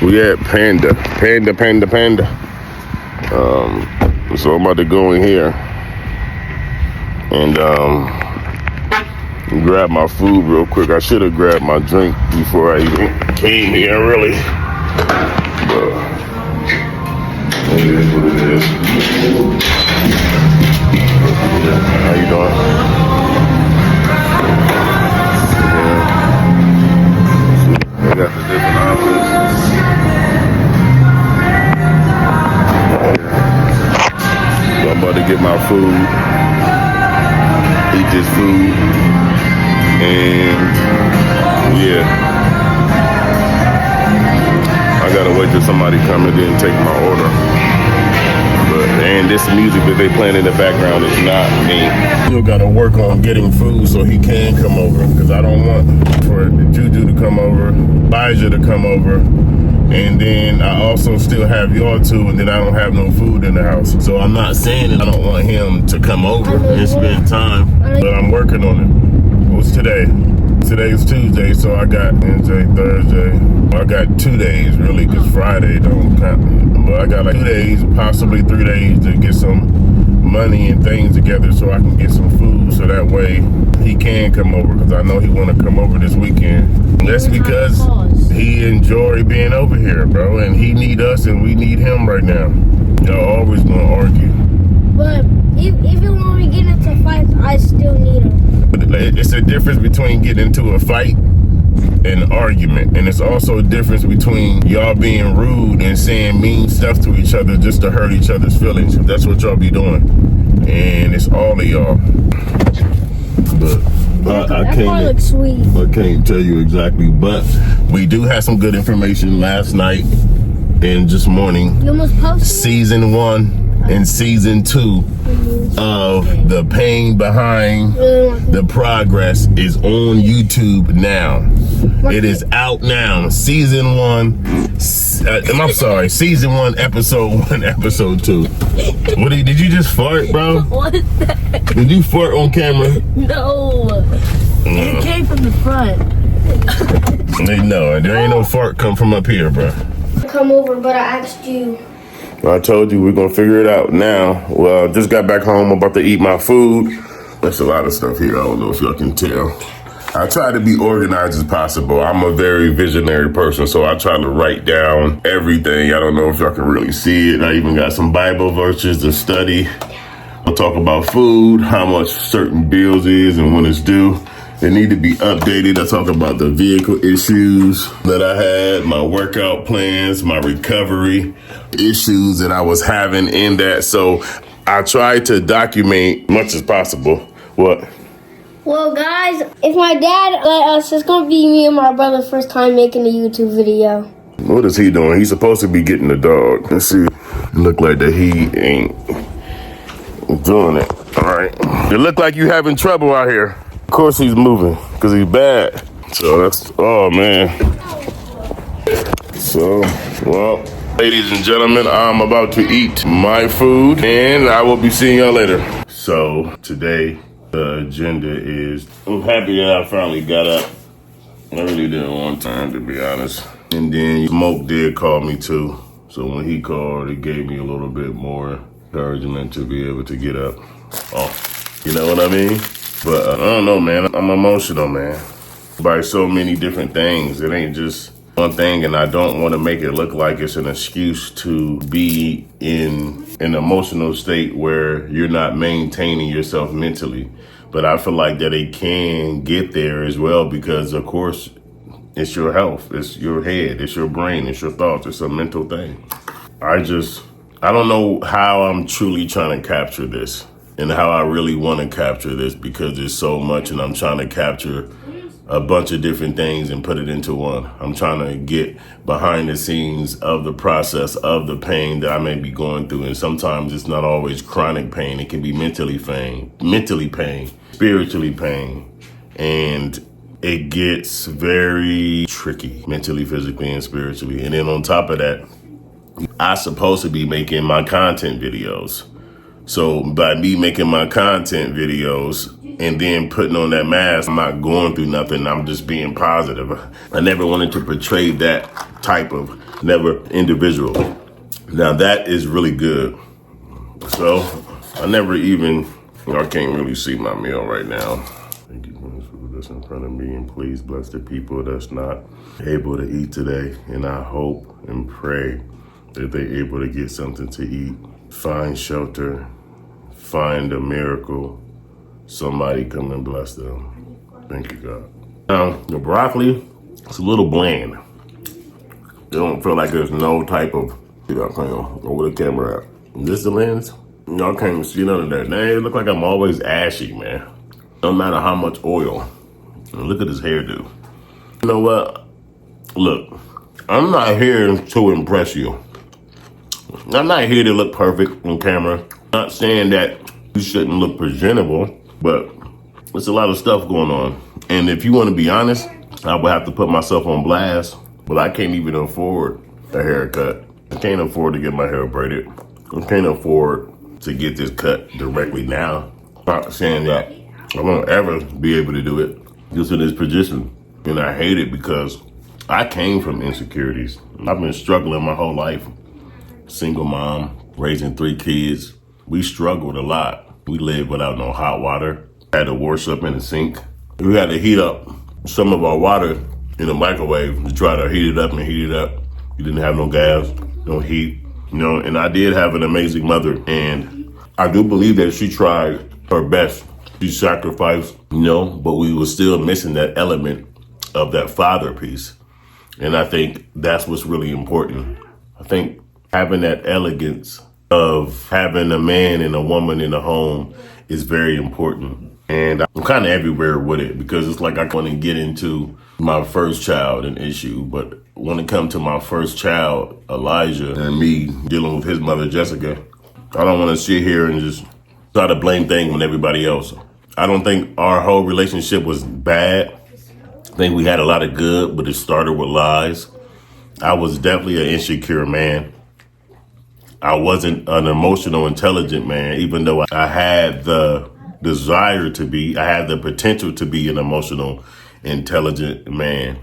We at Panda. So I'm about to go in here and grab my food real quick. I should have grabbed my drink before I even came here, really. But it is what it is. How you doing? I got the different options. So I'm about to get my food, eat this food, and yeah, I gotta wait till somebody come and then take my order. And this music that they playing in the background is not me. Still gotta work on getting food so he can come over, because I don't want for Juju to come over, Elijah to come over, and then I also still have y'all two, and then I don't have no food in the house. So I'm not saying that I don't want him to come over and spend time, but I'm working on it. What's today? Today is Tuesday, so I got Wednesday, Thursday. I got 2 days really, because Friday don't count. But I got like 2 days, possibly 3 days to get some money and things together so I can get some food, so that way he can come over, because I know he want to come over this weekend. That's because he enjoy being over here, bro, and he need us and we need him right now. Y'all always gonna argue. But even when we get into fights, I still need him. It's a difference between getting into a fight and argument, and it's also a difference between y'all being rude and saying mean stuff to each other just to hurt each other's feelings. That's what y'all be doing, and it's all of y'all. But I can't tell you exactly, but we do have some good information last night and this morning. You almost posted Season 1 and Season 2 of The Pain Behind the Progress is on YouTube now. It is out now. Season 1, Season 1, Episode 1, Episode 2. What did you just fart, bro? What is that? Did you fart on camera? No. It came from the front. No, there ain't no fart come from up here, bro. Come over, but I asked you. I told you we're gonna figure it out now. Well, I just got back home, about to eat my food. There's a lot of stuff here, I don't know if y'all can tell. I try to be organized as possible. I'm a very visionary person, so I try to write down everything. I don't know if y'all can really see it. I even got some Bible verses to study. I'll talk about food, how much certain bills is and when it's due. They need to be updated. I talk about the vehicle issues that I had, my workout plans, my recovery issues that I was having in that. So I try to document much as possible. What? Well, guys, if my dad let us, it's going to be me and my brother first time making a YouTube video. What is he doing? He's supposed to be getting the dog. Let's see. It look like that he ain't doing it. All right. You look like you having trouble out here. Of course he's moving because he's bad. So that's, oh man. So, well, ladies and gentlemen, I'm about to eat my food and I will be seeing y'all later. So today the agenda is, I'm happy that I finally got up. I really didn't want time, to be honest. And then Smoke did call me too. So when he called, it gave me a little bit more encouragement to be able to get up. Oh, you know what I mean? But I don't know, man. I'm emotional, man. By so many different things. It ain't just one thing, and I don't want to make it look like it's an excuse to be in an emotional state where you're not maintaining yourself mentally. But I feel like that it can get there as well because, of course, it's your health, it's your head, it's your brain, it's your thoughts, it's a mental thing. I I don't know how I'm truly trying to capture this and how I really want to capture this because there's so much and I'm trying to capture a bunch of different things and put it into one. I'm trying to get behind the scenes of the process of the pain that I may be going through. And sometimes it's not always chronic pain. It can be mentally pain, spiritually pain. And it gets very tricky mentally, physically, and spiritually. And then on top of that, I'm supposed to be making my content videos. So by me making my content videos and then putting on that mask, I'm not going through nothing. I'm just being positive. I never wanted to portray that type of individual. Now that is really good. So I can't really see my meal right now. Thank you for this food that's in front of me, and please bless the people that's not able to eat today. And I hope and pray that they're able to get something to eat, find shelter, find a miracle, somebody come and bless them. Thank you, God. Now, the broccoli, it's a little bland. It don't feel like there's no type of, over the camera at. This the lens? Y'all can't even see none of that. It look like I'm always ashy, man. No matter how much oil. And look at this hairdo. You know what? Look, I'm not here to impress you. I'm not here to look perfect on camera. Not saying that you shouldn't look presentable, but there's a lot of stuff going on. And if you want to be honest, I would have to put myself on blast, but I can't even afford a haircut. I can't afford to get my hair braided. I can't afford to get this cut directly now. Not saying that I won't ever be able to do it just in this position. And I hate it because I came from insecurities. I've been struggling my whole life. Single mom, raising 3 kids. We struggled a lot. We lived without no hot water. Had to wash up in the sink. We had to heat up some of our water in the microwave to try to heat it up and heat it up. We didn't have no gas, no heat, and I did have an amazing mother. And I do believe that she tried her best. She sacrificed, but we were still missing that element of that father piece. And I think that's what's really important. I think having that elegance of having a man and a woman in the home is very important. And I'm kind of everywhere with it because it's like I want to get into my first child an issue. But when it comes to my first child, Elijah, and me dealing with his mother, Jessica, I don't want to sit here and just try to blame things on everybody else. I don't think our whole relationship was bad. I think we had a lot of good, but it started with lies. I was definitely an insecure man. I wasn't an emotional, intelligent man, even though I had the desire to be, I had the potential to be an emotional, intelligent man.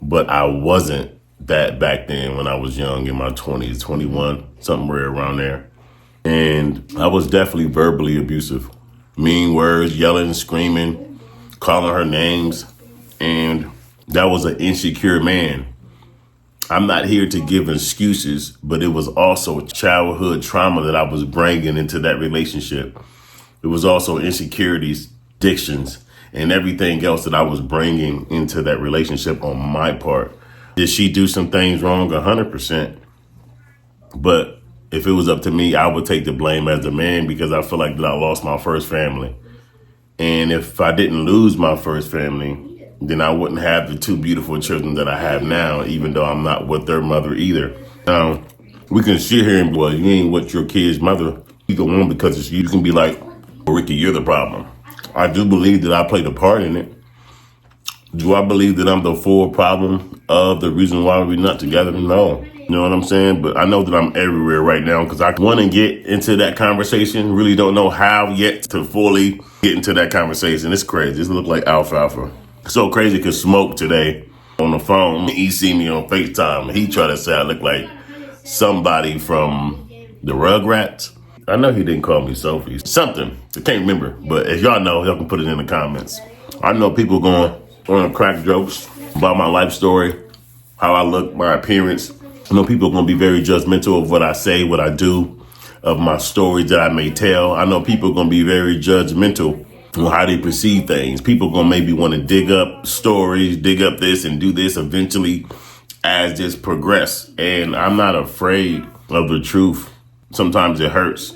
But I wasn't that back then when I was young in my 20s, 21, somewhere around there. And I was definitely verbally abusive. Mean words, yelling, screaming, calling her names. And that was an insecure man. I'm not here to give excuses, but it was also childhood trauma that I was bringing into that relationship. It was also insecurities, addictions, and everything else that I was bringing into that relationship on my part. Did she do some things wrong? 100%. But if it was up to me, I would take the blame as a man because I feel like that I lost my first family. And if I didn't lose my first family, then I wouldn't have the 2 beautiful children that I have now, even though I'm not with their mother either. Now, we can sit here and, well, you ain't with your kid's mother. You go on because it's you. You can be like, well, Ricky, you're the problem. I do believe that I played a part in it. Do I believe that I'm the full problem of the reason why we're not together? No. You know what I'm saying? But I know that I'm everywhere right now because I want to get into that conversation. Really don't know how yet to fully get into that conversation. It's crazy. This look like alfalfa. So crazy because Smoke today on the phone, he see me on FaceTime. He tried to say I look like somebody from the Rugrats. I know he didn't call me Sophie. Something. I can't remember. But if y'all know, y'all can put it in the comments. I know people going on crack jokes about my life story, how I look, my appearance. I know people are going to be very judgmental of what I say, what I do, of my stories that I may tell. I know people are going to be very judgmental on how they perceive things. People are going to maybe want to dig up stories, dig up this and do this eventually as this progress. And I'm not afraid of the truth. Sometimes it hurts.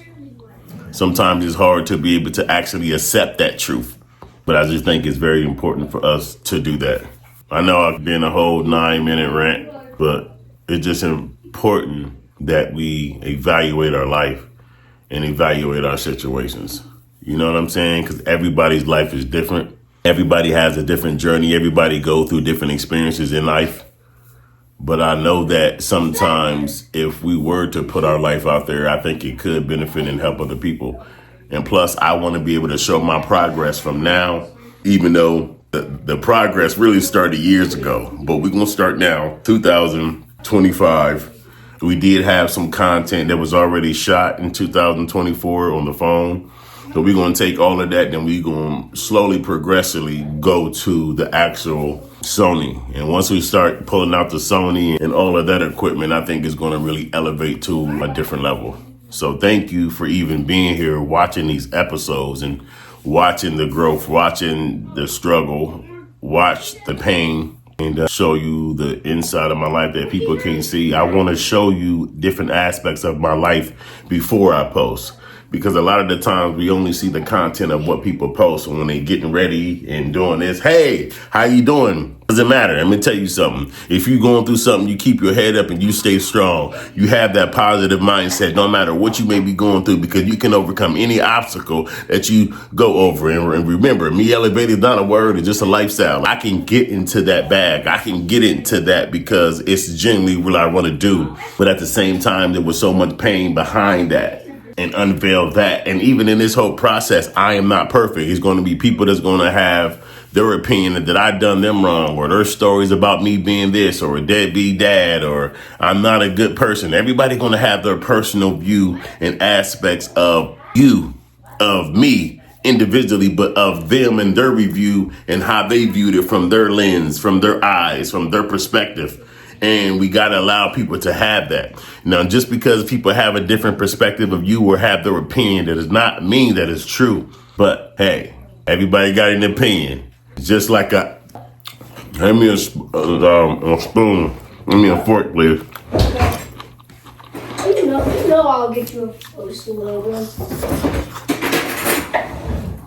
Sometimes it's hard to be able to actually accept that truth. But I just think it's very important for us to do that. I know I've been a whole 9-minute rant, but it's just important that we evaluate our life and evaluate our situations. You know what I'm saying? Because everybody's life is different. Everybody has a different journey. Everybody go through different experiences in life. But I know that sometimes if we were to put our life out there, I think it could benefit and help other people. And plus, I want to be able to show my progress from now, even though the progress really started years ago. But we're going to start now, 2025. We did have some content that was already shot in 2024 on the phone. So we're going to take all of that, then we're going to slowly, progressively go to the actual Sony. And once we start pulling out the Sony and all of that equipment, I think it's going to really elevate to a different level. So thank you for even being here, watching these episodes and watching the growth, watching the struggle, watch the pain, and show you the inside of my life that people can't see. I want to show you different aspects of my life before I post. Because a lot of the times we only see the content of what people post when they getting ready and doing this. Hey, how you doing? Doesn't matter. Let me tell you something. If you're going through something, you keep your head up and you stay strong. You have that positive mindset no matter what you may be going through, because you can overcome any obstacle that you go over. And remember, Meelevate is not a word, it's just a lifestyle. I can get into that bag. I can get into that because it's genuinely what I want to do. But at the same time, there was so much pain behind that. And unveil that. And even in this whole process, I am not perfect. It's going to be people that's going to have their opinion that I've done them wrong, or their stories about me being this, or a deadbeat dad, or I'm not a good person. Everybody going to have their personal view and aspects of you, of me individually, but of them and their review and how they viewed it from their lens, from their eyes, from their perspective. And we got to allow people to have that. Now, just because people have a different perspective of you or have their opinion, that does not mean that it's true. But hey, everybody got an opinion. Just like hand me a spoon. Give me a fork, please. You know I'll get you a little one.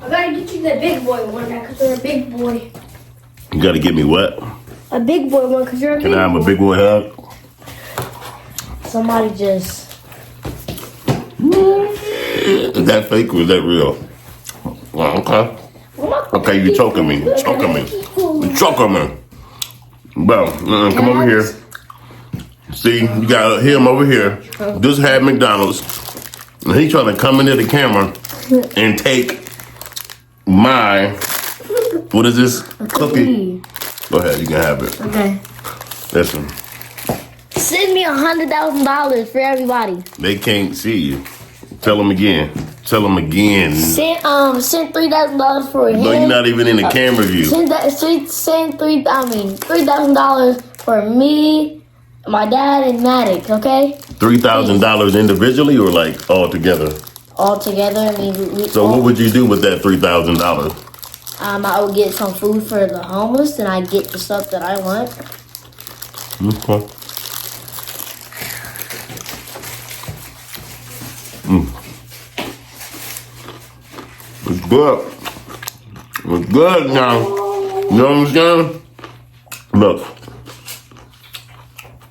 I gotta get you the big boy one because you're a big boy. You got to get me what? A big boy one because you're a big boy. Can I have a big boy hug? Somebody just... Is that fake or is that real? Well, okay. Okay, you choking me. You choking me. You choking me. Well, come over here. See, you got him over here. Just had McDonald's. And he trying to come into the camera and take my, what is this? Cookie. Go ahead, you can have it. Okay. Listen. Send me $100,000 for everybody. They can't see you. Tell them again. Tell them again. Send $3,000 for him. No, you're not even in the camera view. Send $3,000 for me, my dad, and Maddox. Okay. $3,000 individually or like all together? All together. I mean, so what would you do with that $3,000? I would get some food for the homeless, and I get the stuff that I want. Okay. It's good. It's good now. You know what I'm saying? Look.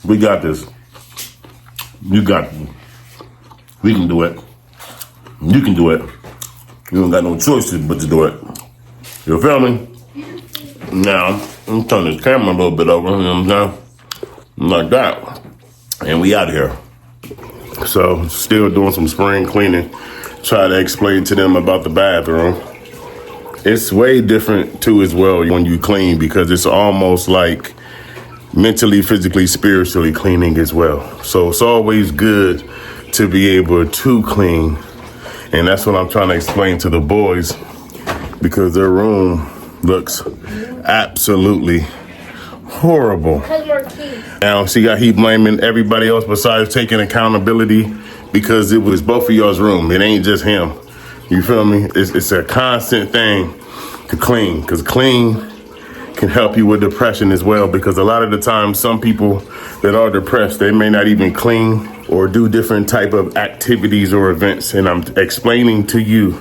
We got this. You got this. We can do it. You can do it. You don't got no choices but to do it. You feel me? Now, I'm turning this camera a little bit over, you know what I'm saying? Like that. And we out of here. So, still doing some spring cleaning. Try to explain to them about the bathroom. It's way different, too, as well, when you clean, because it's almost like mentally, physically, spiritually cleaning as well. So, it's always good to be able to clean. And that's what I'm trying to explain to the boys, because their room looks absolutely horrible. Now, see how he blaming everybody else besides taking accountability, because it was both of y'all's room. It ain't just him. You feel me? It's a constant thing to clean, because clean can help you with depression as well, because a lot of the time some people that are depressed, they may not even clean or do different type of activities or events, and I'm explaining to you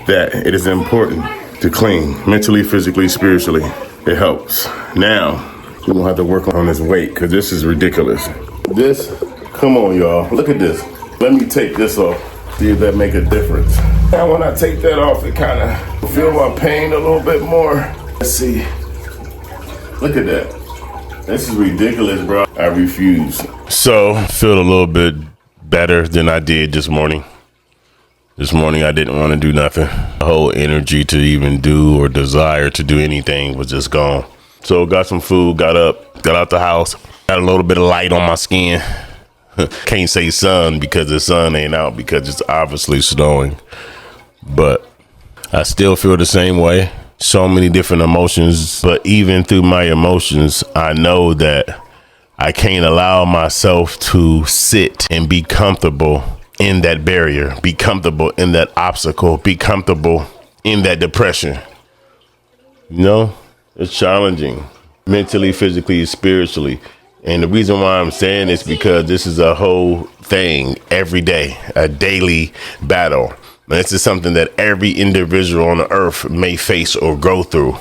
that it is important to clean mentally, physically, spiritually. It helps. Now, we're gonna have to work on this weight because this is ridiculous. This, come on y'all, look at this. Let me take this off, see if that make a difference. Now when I take that off, it kind of feel my pain a little bit more. Let's see, look at that. This is ridiculous, bro. I refuse. So, feel a little bit better than I did this morning. This morning I didn't want to do nothing. The whole energy to even do or desire to do anything was just gone. So got some food, got up, got out the house, got a little bit of light on my skin. Can't say sun because the sun ain't out because it's obviously snowing. But I still feel the same way. So many different emotions, but even through my emotions, I know that I can't allow myself to sit and be comfortable in that barrier, be comfortable in that obstacle, be comfortable in that depression. You know, it's challenging mentally, physically, spiritually. And the reason why I'm saying this because this is a whole thing every day, a daily battle. And this is something that every individual on the earth may face or go through.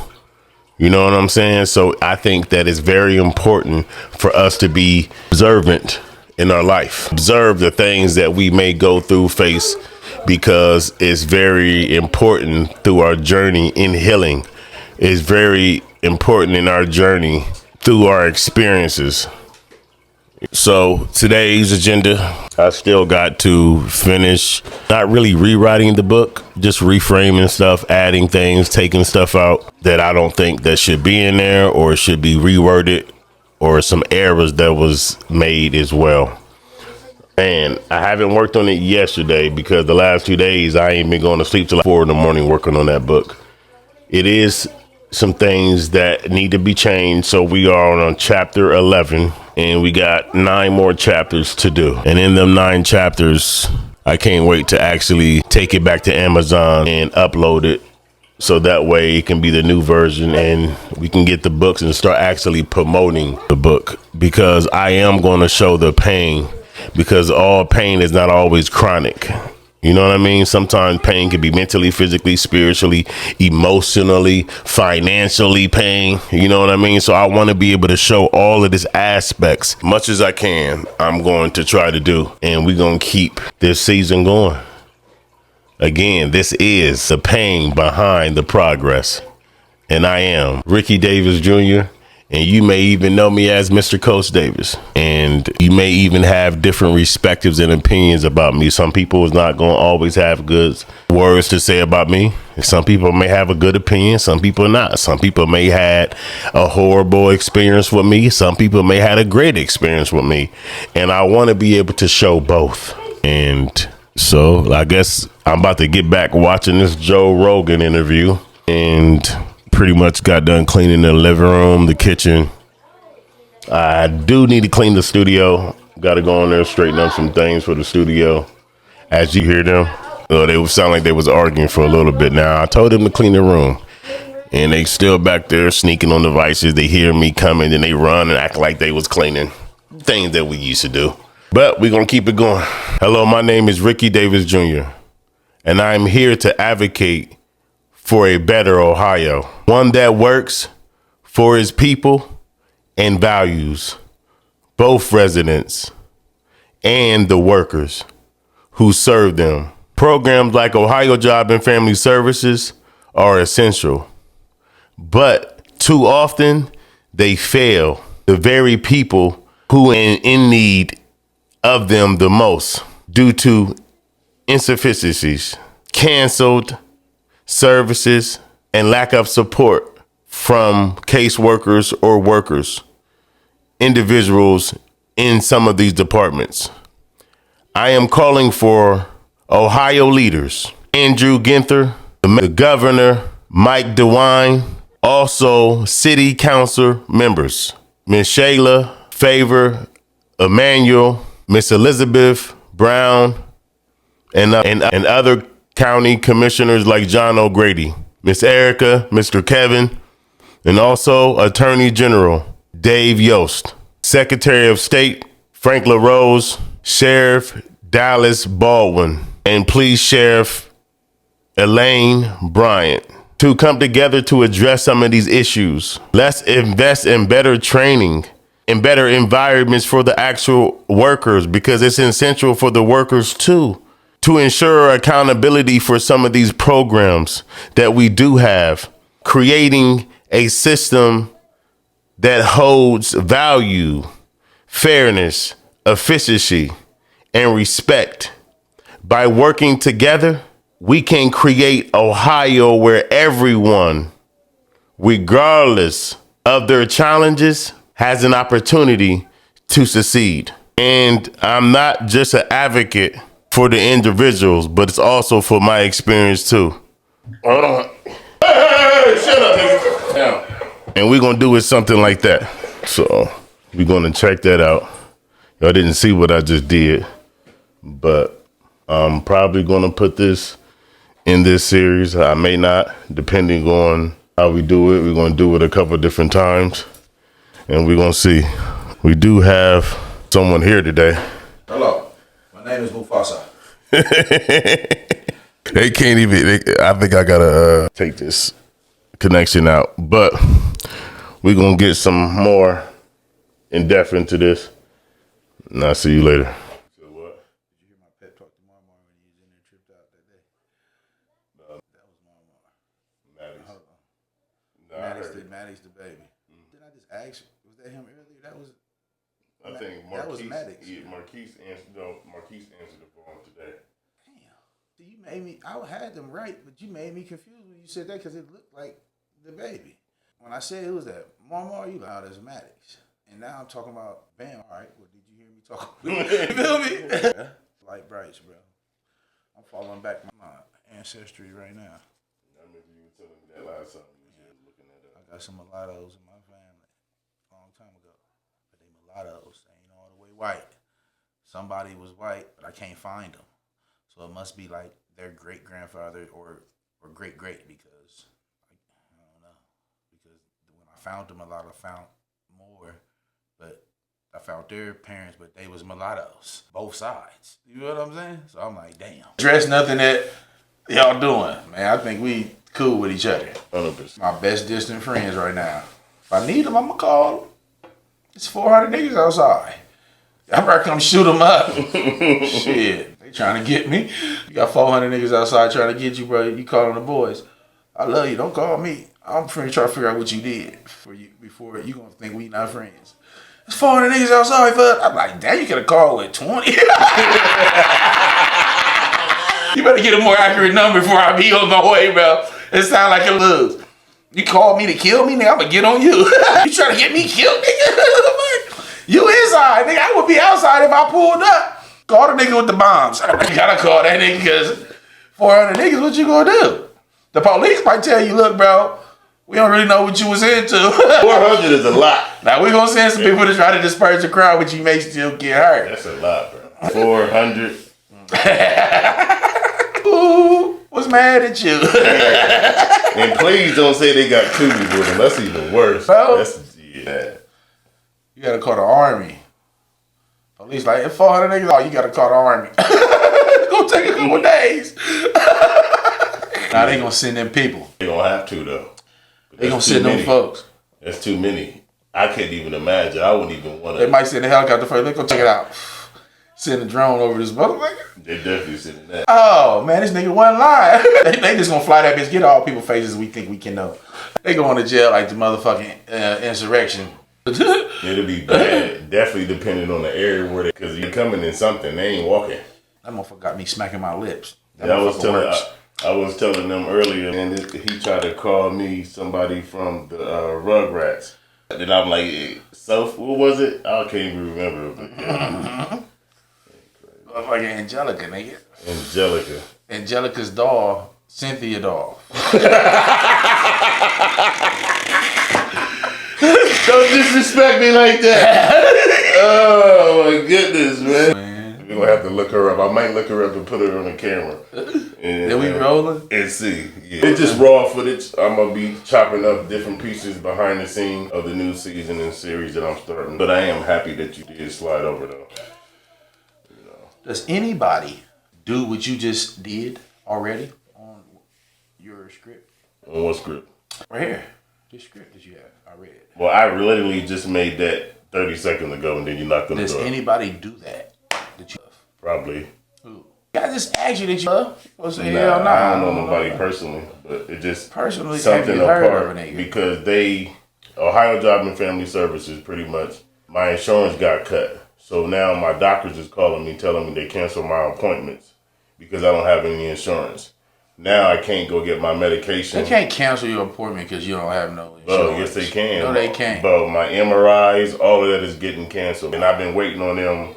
You know what I'm saying? So I think that it's very important for us to be observant in our life. Observe the things that we may go through, face, because it's very important through our journey in healing. It's very important in our journey through our experiences. So today's agenda, I still got to finish, not really rewriting the book, just reframing stuff, adding things, taking stuff out that I don't think that should be in there or should be reworded, or some errors that was made as well. And I haven't worked on it yesterday because the last 2 days I ain't been going to sleep till 4 in the morning working on that book. It is some things that need to be changed. So we are on chapter 11 and we got 9 more chapters to do. And in them 9 chapters, I can't wait to actually take it back to Amazon and upload it. So that way it can be the new version and we can get the books and start actually promoting the book, because I am going to show the pain, because all pain is not always chronic. You know what I mean? Sometimes pain can be mentally, physically, spiritually, emotionally, financially pain. You know what I mean? So I want to be able to show all of these aspects much as I can. I'm going to try to do, and we're going to keep this season going. Again, this is the pain behind the progress. And I am Ricky Davis Jr., and you may even know me as Mr. Coach Davis. And you may even have different perspectives and opinions about me. Some people is not going to always have good words to say about me. Some people may have a good opinion. Some people not. Some people may had a horrible experience with me. Some people may had a great experience with me. And I want to be able to show both. And so I guess I'm about to get back watching this Joe Rogan interview, and pretty much got done cleaning the living room, the kitchen. I do need to clean the studio. Got to go in there, straighten up some things for the studio. As you hear them, they would sound like they was arguing for a little bit. Now, I told them to clean the room, and they still back there sneaking on devices. They hear me coming, and they run and act like they was cleaning. Things that we used to do. But we're going to keep it going. Hello, my name is Ricky Davis Jr., and I'm here to advocate for a better Ohio, one that works for its people and values both residents and the workers who serve them. Programs like Ohio Job and Family Services are essential, but too often they fail the very people who are in need of them the most due to insufficiencies, canceled services, and lack of support from caseworkers or workers, individuals in some of these departments. I am calling for Ohio leaders, Andrew Ginther, the governor, Mike DeWine, also city council members, Ms. Shayla Favor, Emmanuel, Miss Elizabeth Brown, and other county commissioners like John O'Grady, Miss Erica, Mr. Kevin, and also Attorney General Dave Yost, Secretary of State Frank LaRose, Sheriff Dallas Baldwin, and Police Sheriff Elaine Bryant to come together to address some of these issues. Let's invest in better training and better environments for the actual workers, because it's essential for the workers too, to ensure accountability for some of these programs that we do have, creating a system that holds value, fairness, efficiency, and respect. By working together, we can create Ohio where everyone, regardless of their challenges, has an opportunity to succeed. And I'm not just an advocate for the individuals, but it's also for my experience too. Hold on. Hey, shut up, nigga. Now. And we're gonna do it something like that. So we're gonna check that out. Y'all didn't see what I just did, but I'm probably gonna put this in this series. I may not, depending on how we do it. We're gonna do it a couple different times, and we're gonna see. We do have someone here today. Hello, my name is Mufasa. They can't even, I think I gotta take this connection out, but we're gonna get some more in depth into this, and I'll see you later. So what? Did you hear my pep talk to Marmar when he was in there tripped out that day? That was Marmar. Maddie's the baby. Did I just ask you? Was that him earlier? That was. I think that was Marquise, Maddox. Marquise answered the phone today. Damn. So you made me. I had them right, but you made me confused when you said that because it looked like the baby. When I said it was that Marmar, you loud as Maddox. And now I'm talking about Bam. All right, well, did you hear me talk? You feel me? Light brights, bro. I'm following back my ancestry right now. I remember you were telling me that last time. Looking at I got some mulattoes in my family a long time ago. But they mulattoes. They ain't all the way white. Somebody was white, but I can't find them. So it must be like their great-grandfather or great-great, because I don't know. Because when I found the mulatto, I found more, but I found their parents, but they was mulattoes, both sides. You know what I'm saying? So I'm like, damn. Dress nothing that y'all doing, man. I think we cool with each other. 100%. My best distant friends right now. If I need them, I'm gonna call them. It's 400 niggas outside. I better come shoot them up. Shit, they trying to get me. You got 400 niggas outside trying to get you, bro. You calling the boys. I love you. Don't call me. I'm trying to figure out what you did before you gonna think we not friends. There's 400 niggas outside, but I'm like, damn, you could have called with 20. You better get a more accurate number before I be on my way, bro. It sound like a lose. You called me to kill me, nigga, I'm gonna get on you. You trying to get me killed, nigga? You inside, nigga. I would be outside if I pulled up. Call the nigga with the bombs. I gotta call that nigga because 400 niggas, what you gonna do? The police might tell you, look, bro, we don't really know what you was into. 400 is a lot. Now we gonna send some people to try to disperse the crowd, but you may still get hurt. That's a lot, bro. 400. Who was mad at you? And please don't say they got Tubi with them. That's even worse. Bro. Yeah. You gotta call the army. Police like, if 400 niggas, oh, you gotta call the army. It's gonna take a couple days. Now they gonna send them people. They don't have to, though. They gonna send them folks. That's too many. I can't even imagine. I wouldn't even want They to. might send a helicopter first. Let's go check it out. Send a drone over this motherfucker. They definitely sending that. Oh, man, this nigga wasn't lying. they just gonna fly that bitch, get all people's faces we think we can know. They going to jail like the motherfucking insurrection. It'll be bad. Definitely depending on the area where because you're coming in something. They ain't walking. That motherfucker got me smacking my lips. That I motherfucker was telling them earlier, and he tried to call me somebody from the Rugrats. And I'm like, so what was it? I can't even remember. Motherfucking Angelica, nigga. Angelica. Angelica's doll, Cynthia doll. Don't disrespect me like that. Oh my goodness, man. We're gonna have to look her up. I might look her up and put her on the camera. Then we rolling? And see. Yeah. It's just raw footage. I'm gonna be chopping up different pieces behind the scene of the new season and series that I'm starting. But I am happy that you did slide over though. Does anybody do what you just did already on your script? On what script? Right here. This script that you have. I read. Well, I literally just made that 30 seconds ago, and then you knocked on the door. Does anybody do that? That you love? Probably. Who? I just asked you that you love. I don't know nobody personally, but it just Personally, something have you heard apart of a nigga? because Ohio Job and Family Services pretty much, my insurance got cut. So now my doctors is calling me, telling me they cancel my appointments because I don't have any insurance. Now I can't go get my medication. They can't cancel your appointment because you don't have no insurance. Well, yes they can. No, they can't. But my MRIs, all of that is getting canceled. And I've been waiting on them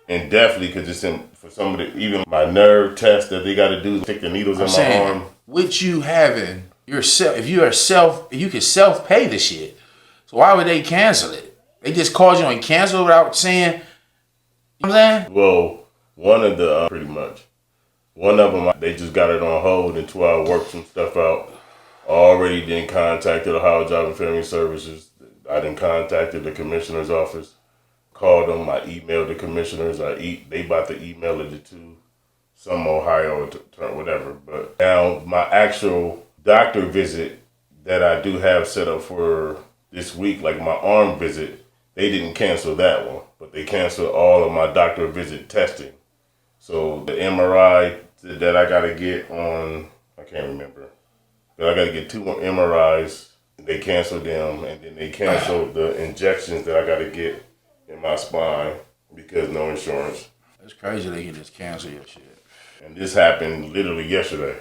indefinitely because it's for some of the, even my nerve test that they got to do, stick the needles in my arm. With you having yourself, if you can self-pay the shit, so why would they cancel it? They just called you and cancel without saying, you know what I'm saying? Well, one of the, pretty much. One of them, they just got it on hold until I worked some stuff out. Already been contacted Ohio Job and Family Services. I done contacted the commissioner's office. Called them. I emailed the commissioners. They about to email it to some Ohio whatever. But now my actual doctor visit that I do have set up for this week, like my arm visit, they didn't cancel that one, but they canceled all of my doctor visit testing. So the MRI that I gotta get on, I can't remember. But I gotta get 2 more MRIs. They canceled them, and then they canceled the injections that I gotta get in my spine because no insurance. It's crazy they can just cancel your shit. And this happened literally yesterday.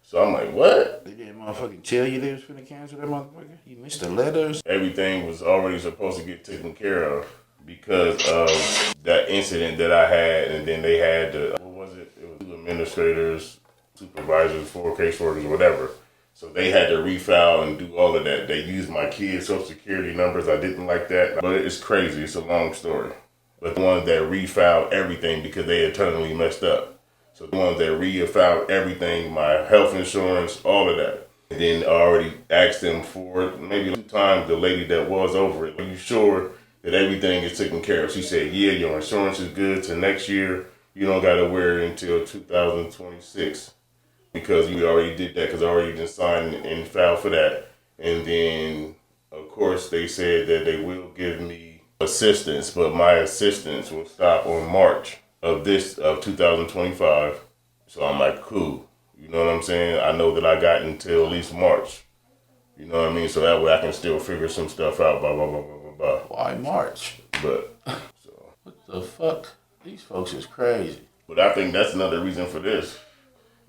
So I'm like, what? They didn't motherfucking tell you they was finna cancel that motherfucker? You missed the letters? Everything was already supposed to get taken care of because of that incident that I had, and then they had what was it? It was 2 administrators, supervisors, 4 caseworkers, whatever. So they had to refile and do all of that. They used my kids' social security numbers. I didn't like that. But it's crazy. It's a long story. But the ones that refiled everything because they had totally messed up. So the ones that refiled everything, my health insurance, all of that. And then I already asked them for it maybe 2 times, the lady that was over it. Are you sure that everything is taken care of? She said, yeah, your insurance is good till next year. You don't got to wear it until 2026. Because we already did that, because I already been signed and filed for that. And then, of course, they said that they will give me assistance, but my assistance will stop on March of 2025. So I'm like, cool. You know what I'm saying? I know that I got until at least March. You know what I mean? So that way I can still figure some stuff out, blah, blah, blah, blah, blah, blah. Why March? But, so. What the fuck? These folks is crazy. But I think that's another reason for this.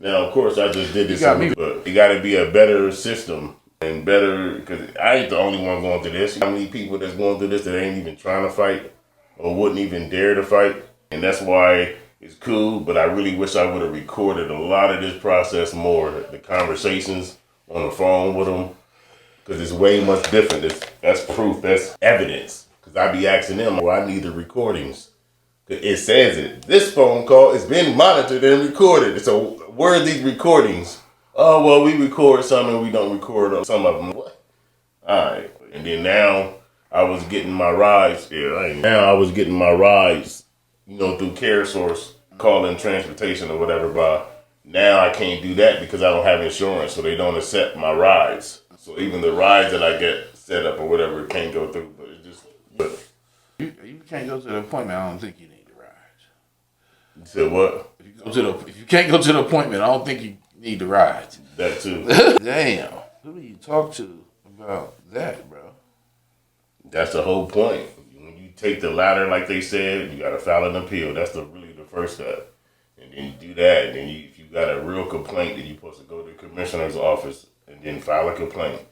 Now, of course, I just did this, but it got to be a better system and better, because I ain't the only one going through this. How many people that's going through this that ain't even trying to fight or wouldn't even dare to fight? And that's why it's cool, but I really wish I would have recorded a lot of this process more, the conversations on the phone with them, because it's way much different. That's proof, that's evidence, because I be asking them, well, I need the recordings. It says it. This phone call is being monitored and recorded. So where are these recordings? Oh, well, we record some and we don't record some of them. What? All right. And then now I was getting my rides. Now I was getting my rides, through CareSource, calling transportation or whatever. But now I can't do that because I don't have insurance, so they don't accept my rides. So even the rides that I get set up or whatever can't go through. But it's just. You can't go to the appointment. I don't think you need the rides. You said what? If you can't go to the appointment, I don't think you need the rides. That too. Damn. Who do you talk to about that, bro? That's the whole point. When you take the ladder, like they said, you got to file an appeal. That's really the first step. And then you do that. And then if you got a real complaint, then you're supposed to go to the commissioner's office and then file a complaint.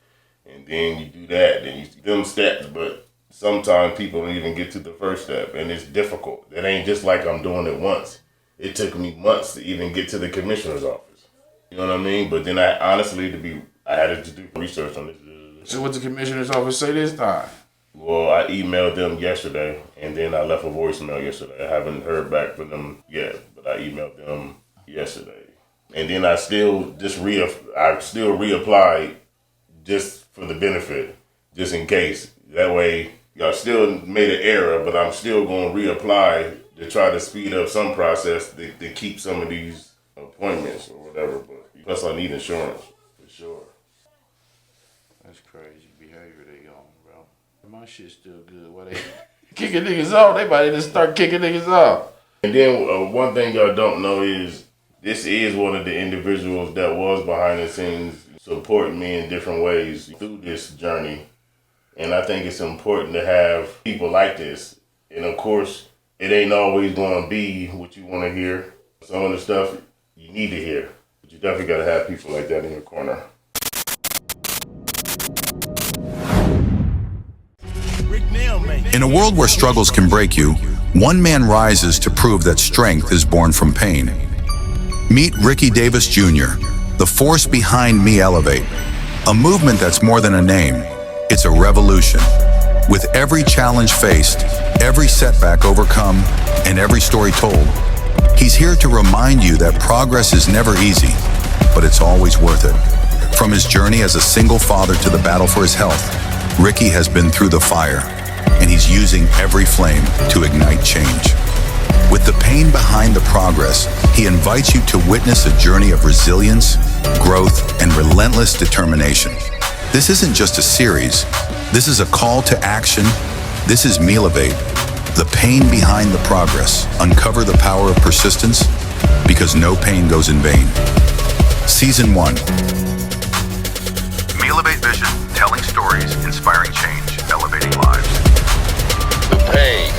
And then you do that. Then you do them steps. But sometimes people don't even get to the first step. And it's difficult. It ain't just like I'm doing it once. It took me months to even get to the commissioner's office. You know what I mean? But then I had to do research on this. So what the commissioner's office say this time? Well, I emailed them yesterday, and then I left a voicemail yesterday. I haven't heard back from them yet, but I emailed them yesterday. And then I still reapplied just for the benefit, just in case. That way, y'all still made an error, but I'm still going to reapply to try to speed up some process to keep some of these appointments or whatever. But plus, I need insurance for sure. That's crazy behavior they on, bro. My shit's still good. Why they kicking niggas off? They might just start kicking niggas off. And then one thing y'all don't know is this is one of the individuals that was behind the scenes supporting me in different ways through this journey. And I think it's important to have people like this. And of course, it ain't always going to be what you want to hear. Some of the stuff you need to hear. But you definitely got to have people like that in your corner. In a world where struggles can break you, one man rises to prove that strength is born from pain. Meet Ricky Davis Jr., the force behind Meelevate, a movement that's more than a name. It's a revolution. With every challenge faced, every setback overcome, and every story told, he's here to remind you that progress is never easy, but it's always worth it. From his journey as a single father to the battle for his health, Ricky has been through the fire, and he's using every flame to ignite change. With the pain behind the progress, he invites you to witness a journey of resilience, growth, and relentless determination. This isn't just a series. This is a call to action. This is Meelevate, the pain behind the progress. Uncover the power of persistence, because no pain goes in vain. Season 1. Meelevate Vision, telling stories, inspiring change, elevating lives. The pain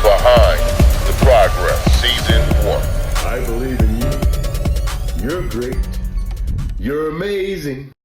behind the progress. Season 1. I believe in you. You're great. You're amazing.